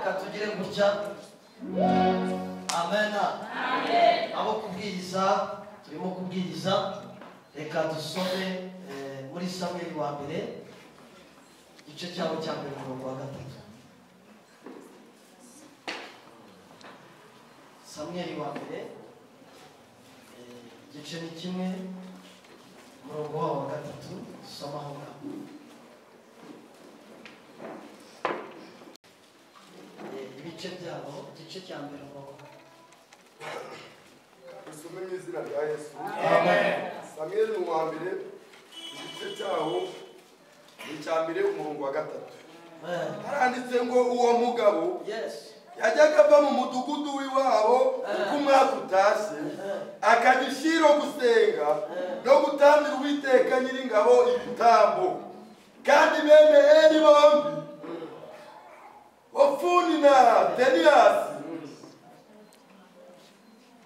reka tugire gutya. Amen. Abo kubwiriza turimo kubwiriza, reka dusome muri Samweli wa mbere igice cyabo cya mbere umurongo wa 3. Samweli wa mbere igice ni kimwe umurongo wa 3. Soma aho ngaho. Ibice byabo igice cya mbere umurongo. Usome mu izina rya Yesu. Amen. Samweli wa mbere igice cyawo icya mbere umurongo wa 3. Haranditse ngo uwo mugabo yajyaga ava mu mudugudu w'iwabo uko umwaka utashye akajya i Shilo gusenga no gutambira Uwiteka Nyiringabo ibitambo, kandi bene Eli bombi Ofuni na Finehasi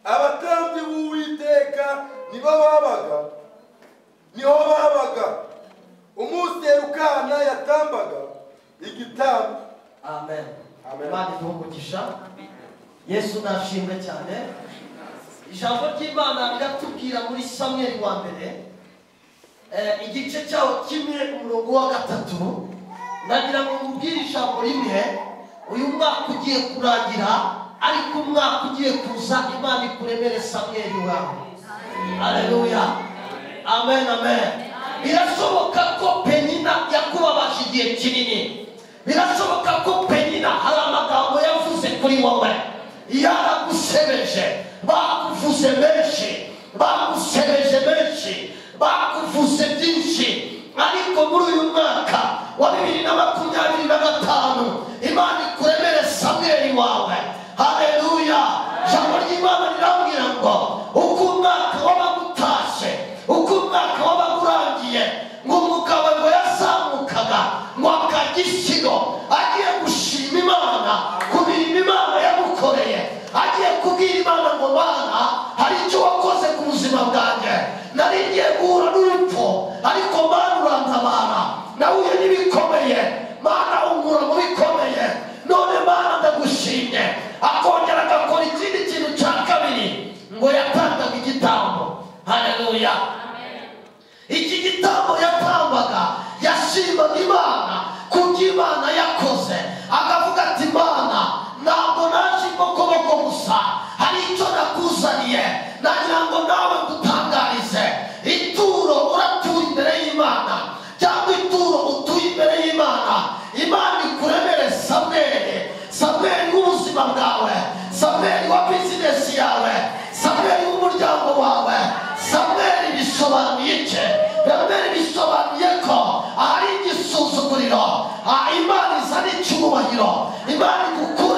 abatambyi b'Uwiteka niho babaga umunsi Elukana yatambaga igitambo. Amen. Imana iduhumugisha. Yesu nashimwe cyane. Ijambo ry'Imana riratubwira muri Samweli wa mbere igice cyawo kimwe umurongo wa 3. Nagira ngo mubwire ijambo rimwe. Uyu mwaka ugiye kurangira, ariko umwaka ugiye kuza Imana ikuremere Samweli wawe. Haleluya. Amen. Birashoboka ko Penina yakubabaje igihe kinini. Birashoboka ko Penina hari amagambo yavuze kuri wowe yaragusebeje, bakuvuze menshi, bagusebeje menshi, bakuvuze byinshi, ariko muri uyu mwaka wa 2025 Imana ikuremere Samweli wawe. Haleluya. Jambo ry'Imana rirambwira ngo uko umwaka wabagutashye, uko umwaka wabagurangiye, ngo umugabo ngo yazamukaga ngo akajya i Shilo agiye gushima Imana ku mirimo Imana yamukoreye, agiye kubwira Imana ngo Mana hari icyo wakoze ku buzima bwanjye, nari ngiye guhura n'urupfu ariko Mana urantabara, nahuye n'ibikomeye Mana unkura mu bikomeye, none Mana ndagushimye. Akongera agakora ikindi kintu cya kabiri, ngo yatangaga igitambo. Haleluya. Iki gitambo yatambaga yashimaga Imana ku byo Imana yakoze, akavuga ati Mana ntabwo naje imbokobogo gusa, hari icyo nakuzaniye, nagira ngo nawe ngutangarize. Ituro uratura imbere y'Imana cyangwa ituro utuye imbere y'Imana, Imana ikuremere Samweli w'ubuzima bwawe, Samweli wa bizinesi yawe, Samweli w'umuryango wawe. Samweli bisobanuye iki? Samweli bisobanuye ko ahari igisuzuguriro Imana izana icyubahiro, Imana igukura